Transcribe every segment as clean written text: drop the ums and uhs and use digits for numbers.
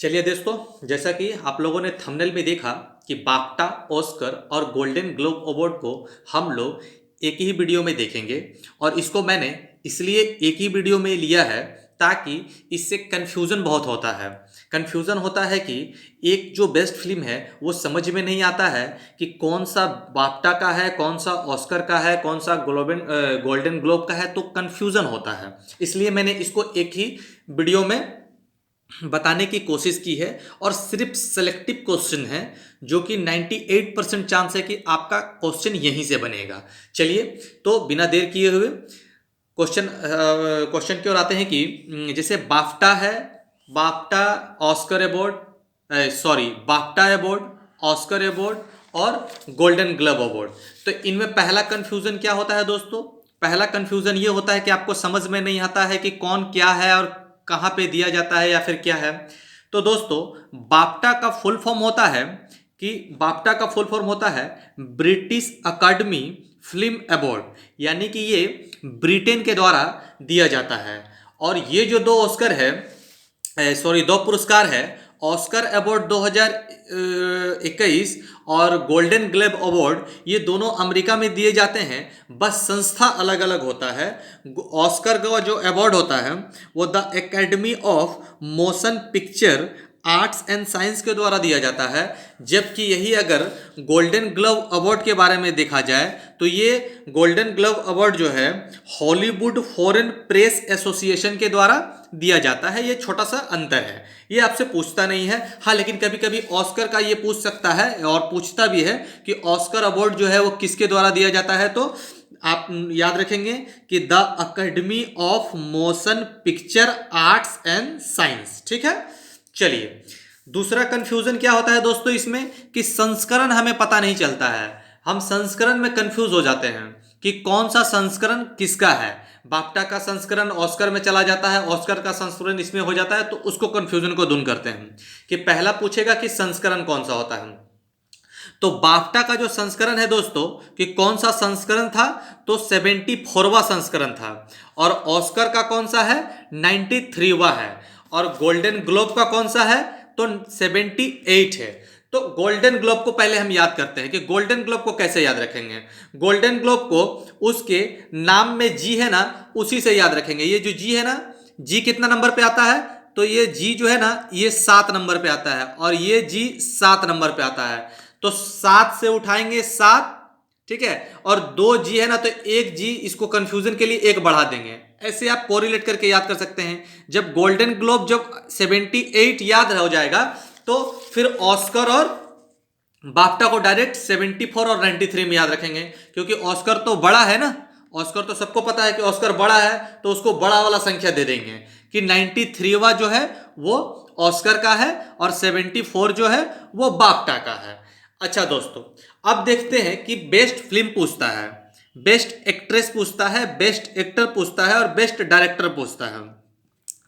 चलिए दोस्तों, जैसा कि आप लोगों ने थंबनेल में देखा कि बाफ्टा, ऑस्कर और गोल्डन ग्लोब अवार्ड को हम लोग एक ही वीडियो में देखेंगे। और इसको मैंने इसलिए एक ही वीडियो में लिया है ताकि इससे कन्फ्यूज़न बहुत होता है। कन्फ्यूज़न होता है कि एक जो बेस्ट फिल्म है वो समझ में नहीं आता है कि कौन सा बाफ्टा का है, कौन सा ऑस्कर का है, कौन सा गोल्डन ग्लोब का है, तो कन्फ्यूज़न होता है। इसलिए मैंने इसको एक ही वीडियो में बताने की कोशिश की है और सिर्फ सेलेक्टिव क्वेश्चन है जो कि 98% चांस है कि आपका क्वेश्चन यहीं से बनेगा। चलिए, तो बिना देर किए हुए क्वेश्चन की ओर आते हैं कि जैसे बाफ्टा है, BAFTA Oscar award, BAFTA award, Oscar award और गोल्डन ग्लोब अवार्ड। तो इनमें पहला कंफ्यूजन क्या होता है दोस्तों? पहला कंफ्यूजन ये होता है कि आपको समझ में नहीं आता है कि कौन क्या है और कहाँ पे दिया जाता है या फिर क्या है। तो दोस्तों, बाफ्टा का फुल फॉर्म होता है ब्रिटिश अकादमी फिल्म अवार्ड, यानी कि ये ब्रिटेन के द्वारा दिया जाता है। और ये जो दो पुरस्कार है, ऑस्कर अवार्ड 2021 और गोल्डन ग्लोब अवार्ड, ये दोनों अमेरिका में दिए जाते हैं, बस संस्था अलग अलग होता है। ऑस्कर का जो अवार्ड होता है वो the academy of motion picture arts and science के द्वारा दिया जाता है, जबकि यही अगर गोल्डन ग्लोब अवार्ड के बारे में देखा जाए तो ये गोल्डन ग्लोब अवार्ड जो है हॉलीवुड फॉरेन प्रेस एसोसिएशन के द्वारा दिया जाता है। ये छोटा सा अंतर है, ये आपसे पूछता नहीं है। हाँ, लेकिन कभी कभी ऑस्कर का ये पूछ सकता है और पूछता भी है कि ऑस्कर अवार्ड जो है वो किसके द्वारा दिया जाता है। तो आप याद रखेंगे कि the academy of motion picture arts and science. ठीक है, चलिए, दूसरा कंफ्यूजन क्या होता है दोस्तों इसमें कि संस्करण हमें पता नहीं चलता है। हम संस्करण में कंफ्यूज हो जाते हैं कि कौन सा संस्करण किसका है। बाफ्टा का संस्करण ऑस्कर में चला जाता है, ऑस्कर का संस्करण इसमें हो जाता है, तो उसको कंफ्यूजन को दूर करते हैं कि पहला पूछेगा कि संस्करण कौन सा होता है। तो बाफ्टा का जो संस्करण है दोस्तों कि कौन सा संस्करण था, तो 74वां संस्करण था। और ऑस्कर का कौन सा है, 93वां है। और गोल्डन ग्लोब का कौन सा है, तो 78 है। तो गोल्डन ग्लोब को पहले हम याद करते हैं कि गोल्डन ग्लोब को कैसे याद रखेंगे। गोल्डन ग्लोब को उसके नाम में जी है ना, उसी से याद रखेंगे। ये जो जी है ना, जी कितना नंबर पे आता है, तो ये जी जो है ना ये 7 नंबर पे आता है और ये जी 7 नंबर पे आता है। तो 7 से उठाएंगे 7, ठीक है, और 2 जी है ना, तो एक जी इसको कंफ्यूजन के लिए एक बढ़ा देंगे। ऐसे आप कोरिलेट करके याद कर सकते हैं। जब गोल्डन ग्लोब जब 78 याद हो जाएगा तो फिर ऑस्कर और बाफ्टा को डायरेक्ट 74 और 93 में याद रखेंगे, क्योंकि ऑस्कर तो बड़ा है ना। ऑस्कर तो सबको पता है कि ऑस्कर बड़ा है, तो उसको बड़ा वाला संख्या दे देंगे कि 93वां जो है वो ऑस्कर का है और 74 जो है वो बाफ्टा का है। अच्छा दोस्तों, अब देखते हैं कि बेस्ट फिल्म पूछता है, बेस्ट एक्ट्रेस पूछता है, बेस्ट एक्टर पूछता है और बेस्ट डायरेक्टर पूछता है।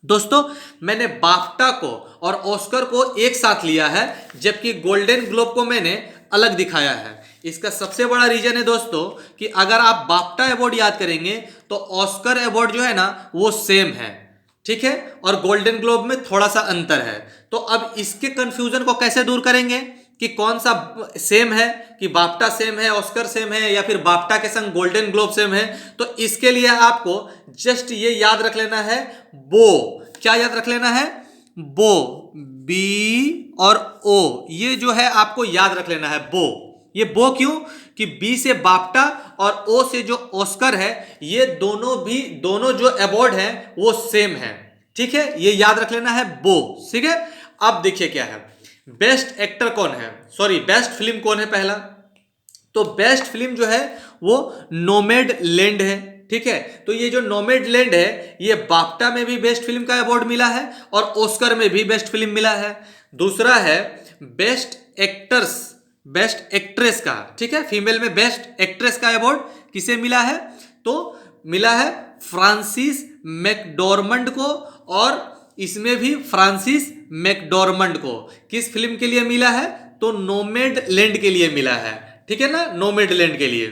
दोस्तों, मैंने बाफ्टा को और ऑस्कर को एक साथ लिया है, जबकि गोल्डन ग्लोब को मैंने अलग दिखाया है। इसका सबसे बड़ा रीजन है दोस्तों कि अगर आप बाफ्टा अवार्ड याद करेंगे तो ऑस्कर अवार्ड जो है ना वो सेम है, ठीक है, और गोल्डन ग्लोब में थोड़ा सा अंतर है। तो अब इसके कंफ्यूजन को कैसे दूर करेंगे कि कौन सा सेम है, कि बाफ्टा सेम है, ऑस्कर सेम है, या फिर बाफ्टा के संग गोल्डन ग्लोब सेम है। तो इसके लिए आपको जस्ट ये याद रख लेना है, बो। क्या याद रख लेना है? बो, बी और ओ, ये जो है आपको याद रख लेना है, बो। ये बो क्यों? कि बी से बाफ्टा और ओ से जो ऑस्कर है, ये दोनों जो अवार्ड है वो सेम है। ठीक है, ये याद रख लेना है, बो। ठीक है, अब देखिए क्या है, बेस्ट एक्टर कौन है, बेस्ट फिल्म कौन है पहला। तो बेस्ट फिल्म जो है वो नोमैडलैंड है। ठीक है, तो ये जो नोमैडलैंड है ये बाफ्टा में भी बेस्ट फिल्म का अवार्ड मिला है और ऑस्कर में भी बेस्ट फिल्म मिला है। दूसरा है बेस्ट एक्ट्रेस का, ठीक है, फीमेल में बेस्ट एक्ट्रेस का अवार्ड किसे मिला है, तो मिला है फ्रांसिस मैकडॉर्मंड को। और इसमें भी फ्रांसिस मैकडॉर्मंड को किस फिल्म के लिए मिला है, तो नोमैडलैंड के लिए मिला है। ठीक है ना, नोमैडलैंड के लिए।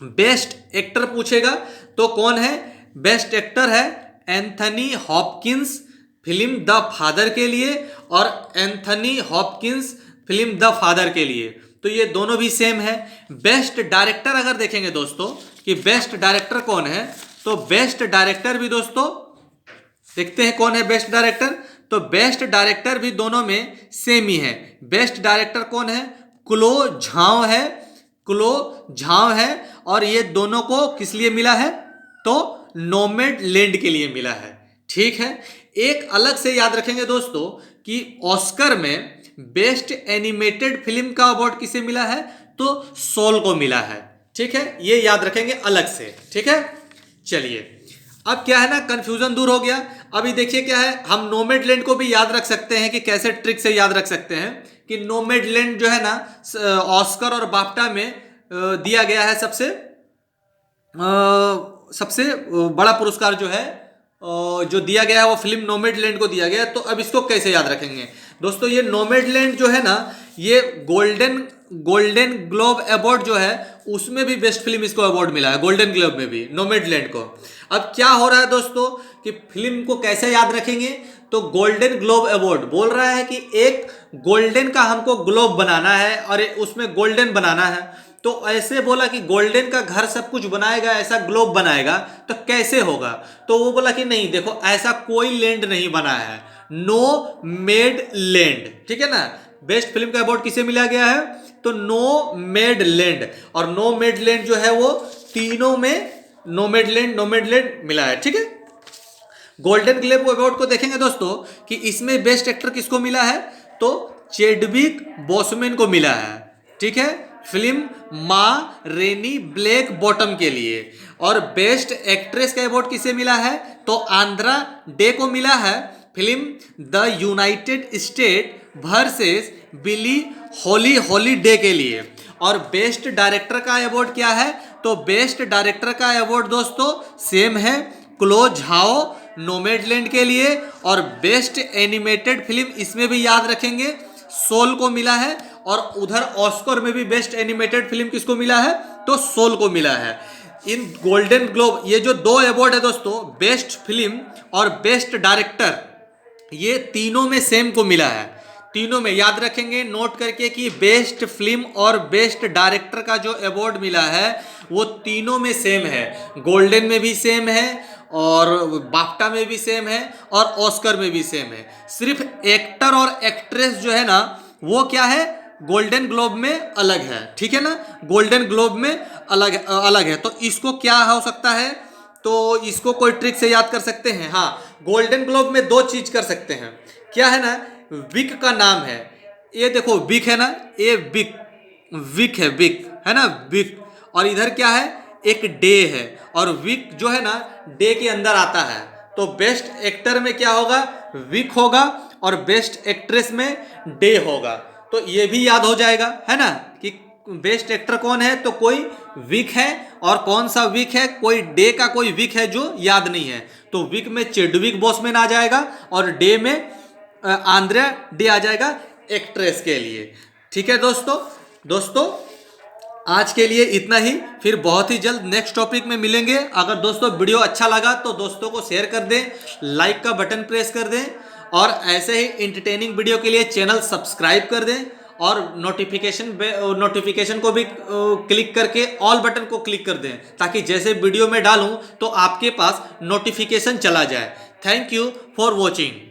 बेस्ट एक्टर पूछेगा तो कौन है, बेस्ट एक्टर है Anthony Hopkins, film the father के लिए और Anthony Hopkins film the father के लिए। तो ये दोनों भी सेम है। बेस्ट डायरेक्टर अगर देखेंगे दोस्तों कि बेस्ट डायरेक्टर कौन है, तो बेस्ट डायरेक्टर भी दोस्तों देखते हैं कौन है बेस्ट डायरेक्टर। तो बेस्ट डायरेक्टर भी दोनों में सेम ही है। बेस्ट डायरेक्टर कौन है? क्लो झाओ है, क्लो झाओ है। और ये दोनों को किस लिए मिला है? तो नोमैडलैंड के लिए मिला है। ठीक है। एक अलग से याद रखेंगे दोस्तों कि ऑस्कर में बेस्ट एनिमेटेड फिल्म का अवार्ड किसे मिला है? तो सोल को मिला है। ठीक है, ये याद रखेंगे अलग से। ठीक है, चलिए अब क्या है ना, कंफ्यूजन दूर हो गया। अभी देखिए क्या है, हम नोमैडलैंड को भी याद रख सकते हैं कि कैसे ट्रिक से याद रख सकते हैं कि नोमैडलैंड जो है ना ऑस्कर और बाफ्टा में दिया गया है सबसे बड़ा पुरस्कार जो है जो दिया गया है वो फिल्म नोमैडलैंड को दिया गया है। तो अब इसको कैसे याद रखेंगे दोस्तों? ये नोमैडलैंड जो है ना, ये गोल्डन ग्लोब अवार्ड जो है उसमें भी बेस्ट फिल्म इसको अवार्ड मिला है, गोल्डन ग्लोब में भी नोमैडलैंड को। अब क्या हो रहा है दोस्तों कि फिल्म को कैसे याद रखेंगे? तो गोल्डन ग्लोब अवार्ड बोल रहा है कि एक गोल्डन का हमको ग्लोब बनाना है और उसमें गोल्डन बनाना है। तो ऐसे बोला कि गोल्डन का घर सब कुछ बनाएगा, ऐसा ग्लोब बनाएगा, तो कैसे होगा? तो वो बोला कि नहीं देखो, ऐसा कोई लैंड नहीं बना है, नो मेड लैंड। ठीक है ना, बेस्ट फिल्म का अवार्ड किसे मिला गया है? तो नो मेड लैंड। और नो मेड लैंड जो है वो तीनों में नोमैडलैंड मिला है। ठीक है। गोल्डन ग्लोब अवार्ड को देखेंगे दोस्तों कि इसमें बेस्ट एक्टर किसको मिला है? तो चैडविक बोसमैन को मिला है। ठीक है, फिल्म माँ रेनी ब्लैक बॉटम के लिए। और बेस्ट एक्ट्रेस का अवार्ड किसे मिला है? तो आंद्रा डे को मिला है, film the United State versus Billie Holiday के लिए। और बेस्ट डायरेक्टर का अवार्ड क्या है? तो बेस्ट डायरेक्टर का अवार्ड दोस्तों सेम है, क्लो झाओ नोमैडलैंड के लिए। और बेस्ट एनिमेटेड फिल्म इसमें भी याद रखेंगे सोल को मिला है। और उधर ऑस्कर में भी बेस्ट एनिमेटेड फिल्म किसको मिला है? तो सोल को मिला है। इन गोल्डन ग्लोब ये जो दो अवार्ड है दोस्तों, बेस्ट फिल्म और बेस्ट डायरेक्टर, ये तीनों में सेम को मिला है। तीनों में याद रखेंगे नोट करके कि बेस्ट फिल्म और बेस्ट डायरेक्टर का जो अवार्ड मिला है वो तीनों में सेम है। गोल्डन में भी सेम है और बाफ्टा में भी सेम है और ऑस्कर में भी सेम है। सिर्फ एक्टर और एक्ट्रेस जो है ना वो क्या है, गोल्डन ग्लोब में अलग है। ठीक है ना, गोल्डन ग्लोब में अलग है। तो इसको क्या हो सकता है? तो इसको कोई ट्रिक से याद कर सकते हैं। हाँ, गोल्डन ग्लोब में दो चीज कर सकते हैं। क्या है ना, विक का नाम है, ये देखो विक है ना, ये विक है ना, विक। और इधर क्या है, एक डे है और विक जो है ना डे के अंदर आता है। तो बेस्ट एक्टर में क्या होगा? विक होगा और बेस्ट एक्ट्रेस में डे होगा। तो ये भी याद हो जाएगा, है ना, कि बेस्ट एक्टर कौन है? तो कोई विक है। और कौन सा विक है? कोई डे का कोई विक है जो याद नहीं है। तो विक में चैडविक बोसमैन आ जाएगा और डे में आंद्रे डे आ जाएगा एक्ट्रेस के लिए। ठीक है दोस्तों आज के लिए इतना ही। फिर बहुत ही जल्द नेक्स्ट टॉपिक में मिलेंगे। अगर दोस्तों वीडियो अच्छा लगा तो दोस्तों को शेयर कर दें, लाइक का बटन प्रेस कर दें और ऐसे ही इंटरटेनिंग वीडियो के लिए चैनल सब्सक्राइब कर दें और नोटिफिकेशन को भी क्लिक करके ऑल बटन को क्लिक कर दें ताकि जैसे वीडियो में डालूं तो आपके पास नोटिफिकेशन चला जाए। Thank you for watching.